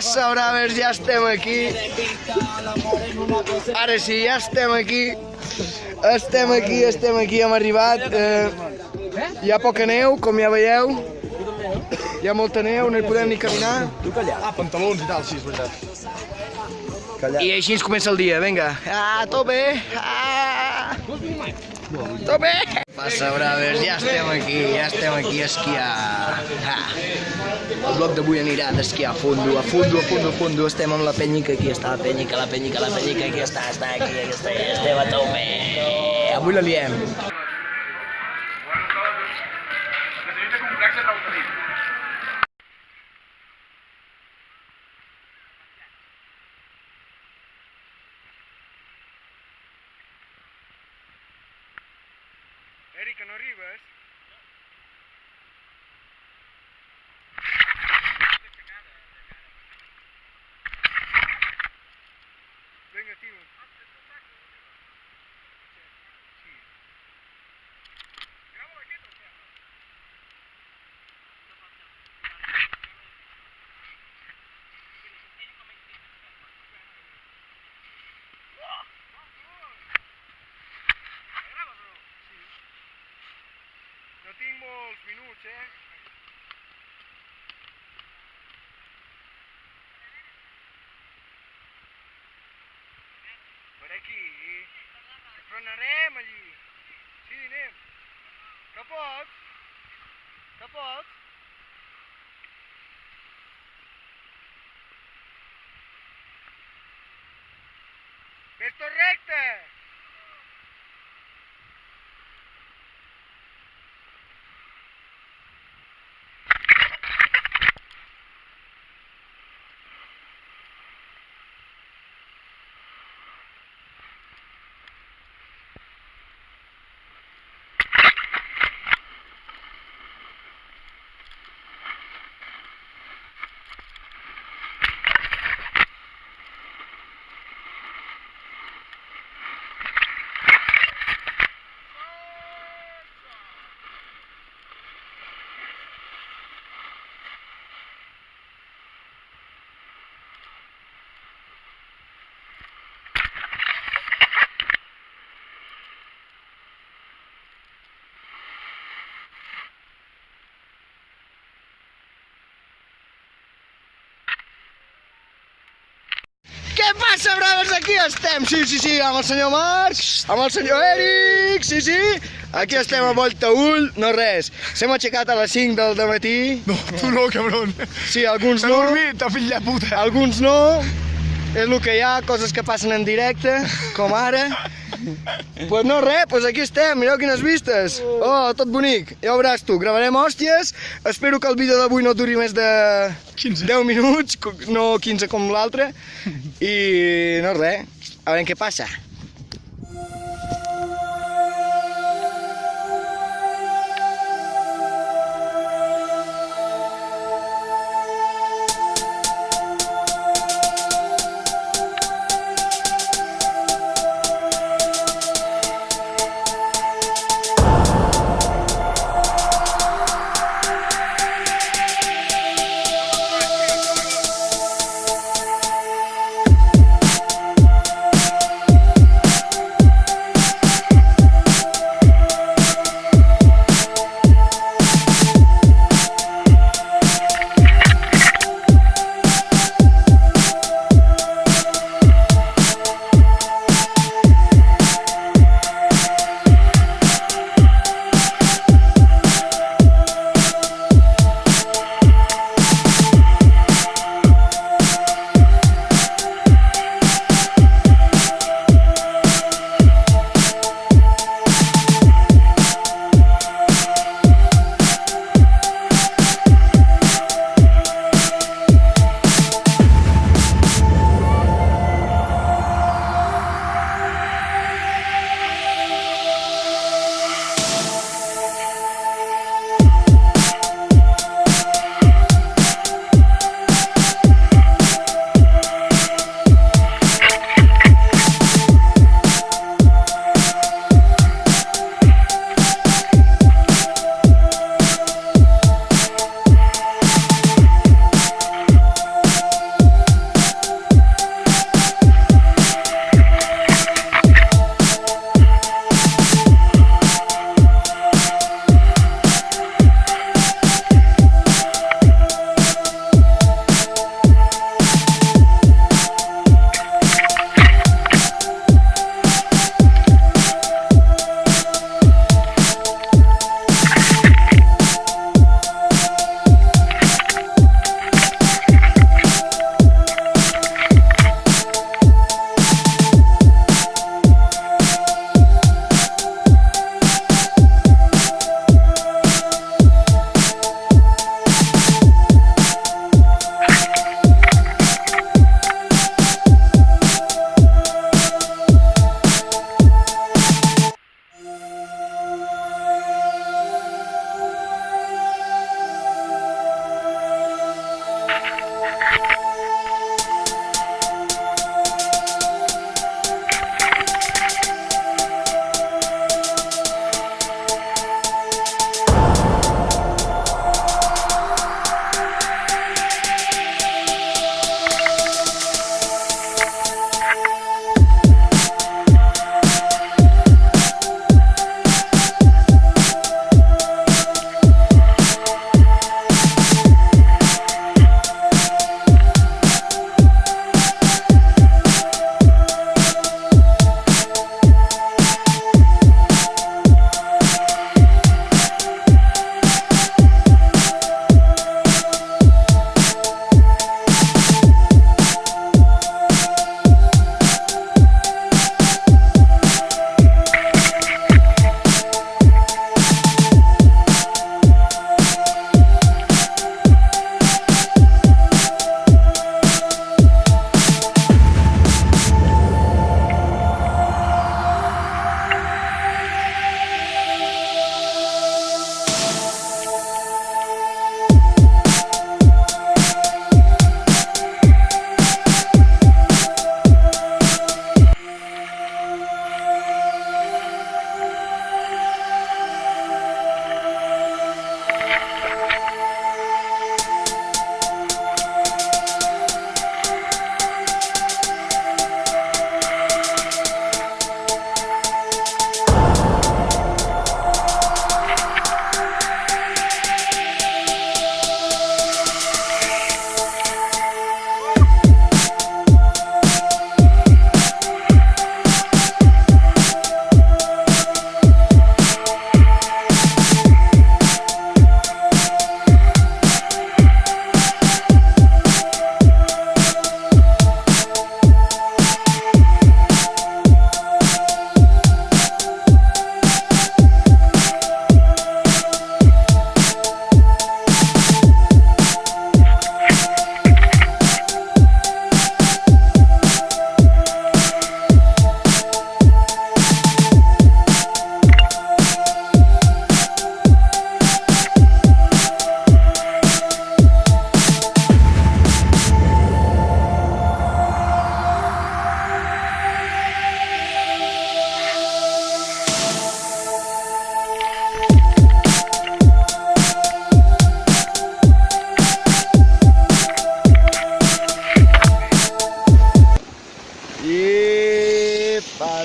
passa, braves? Ja estem aquí. Ara sí, ja estem aquí. Estem aquí, hem arribat. Hi ha poca neu, com ja veieu. Hi ha molta neu, no hi podem ni caminar. Tu callar. Ah, pantalons i tal, sí, és veritat. Callar. I així ens comença el dia, vinga. Tope! Tope! Passa, braves, ja estem aquí a esquiar. El bloc d'avui anirà d'esquiar a fondo. Estem amb la penyica, aquí està la penyica, aquí està, estem a tope. Avui la liem. Eric, no arribes? Vinga, tio. No tinc molts minuts, Per aquí. Però anarem allí. Sí, anem. Que pots? Ves tot recte! Què passa, braves? Aquí estem, sí, amb el senyor Marc, amb el senyor Eric, sí. Aquí estem a Voltaüll, no res. S'hem aixecat a les 5 del matí. No, tu no, cabron. Sí, alguns S'ha no. dormit, fill de puta. Alguns no. És el que hi ha, coses que passen en directe, com ara. Pues no res, pues aquí estem, mireu quines vistes. Oh, tot bonic. Ja ho veuràs tu, gravarem hòsties. Espero que el vídeo d'avui no duri més de 15. 10 minuts, no 15 com l'altre. I no res, a veure què passa.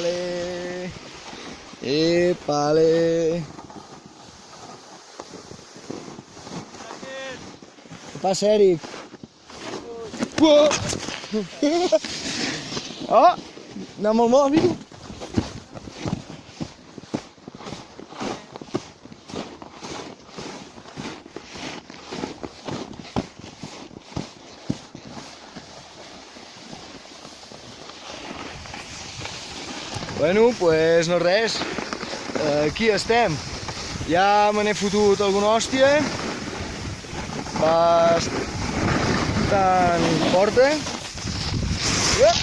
Epale. Epale. Què passa, Eric? Uah! Oh, anem al mòbil. Bueno, pues no res, aquí estem. Ja me n'he fotut alguna hòstia, bastant forta. És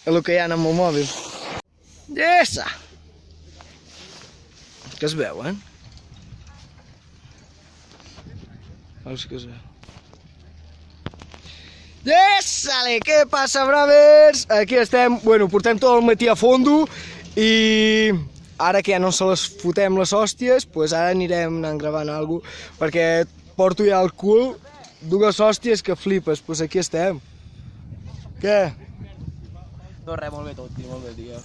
el que hi ha amb el mòbil. Yesa! Que es veuen? Veus que es veu? Yes-sale! Què passa, bravers? Aquí estem, bueno, portem tot el matí a fondo i ara que ja no se les fotem les hòsties, pues ara anirem anant gravant alguna cosa, perquè porto ja al cul dues hòsties que flipes, pues aquí estem. Què? No, res, molt bé tot, tio, molt bé, tio.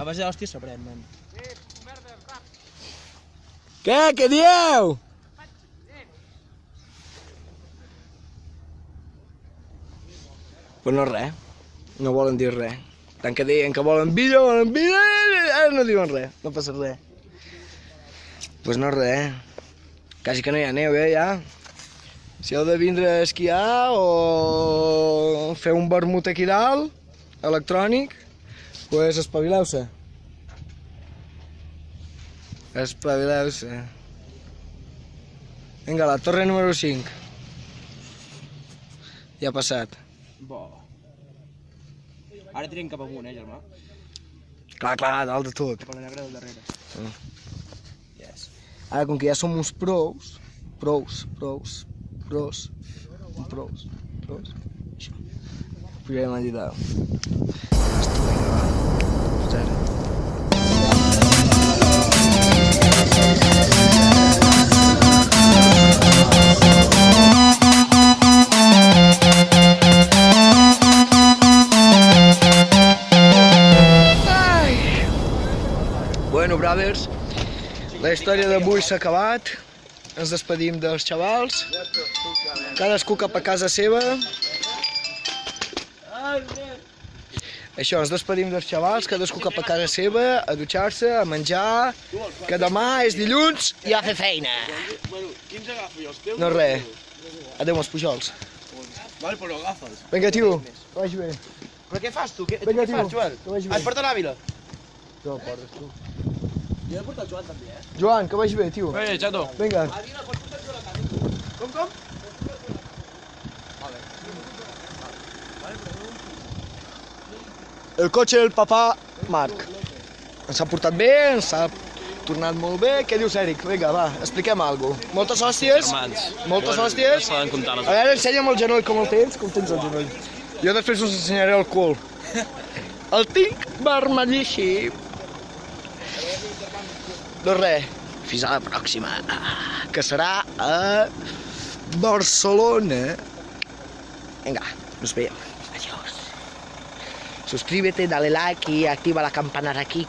A base d'hòsties s'aprèn, nen. Què dieu? Pues no res, no volen dir res. Tant que deien que volen vídeo, ara no diuen res, no passa res. Pues no res, quasi que no hi ha neu, ja. Si heu de vindre a esquiar o fer un vermut aquí dalt, electrònic, pues espavileu-se. Espavileu-se. Vinga, la torre número 5. Ja ha passat. Bo. Ara tirem cap amunt, germà? Clar, dalt de tot. Cap a la negra del darrere. Yes. Ara, com que ja som uns pros, això. Pujarem allà dalt. Bueno, brothers, la història d'avui s'ha acabat. Ens despedim dels xavals. Cadascú cap a casa seva. Això, ens despedim dels xavals, cadascú cap a casa seva, a dutxar-se, a menjar, que demà és dilluns i a fer feina. Bueno, quins agafa jo? Els teus? No res. Adéu, els pujols. Vale, però agafa'ls. Vinga, tio, que vagi bé. Però què fas tu? Què Vinga, fas, tio, Joel? que vagi bé. Et porta l'Àvila? Tu el portes, tu. Jo he portat el Joan també, Joan, que vagi bé, tio. Bé, xato. Vinga. Com? El cotxe del papà Marc. Ens ha portat bé, ens ha tornat molt bé. Què dius, Eric? Vinga, va, expliquem alguna cosa. Moltes hòsties? Moltes hòsties? A veure, ensenya'm el genoll com el tens. Com tens el genoll? Jo després us ensenyaré el cul. El tinc vermellíssim. Doncs res, fins a la pròxima, que serà a Barcelona. Venga, nos vemos. Adiós. Suscríbete, dale like y activa la campana aquí.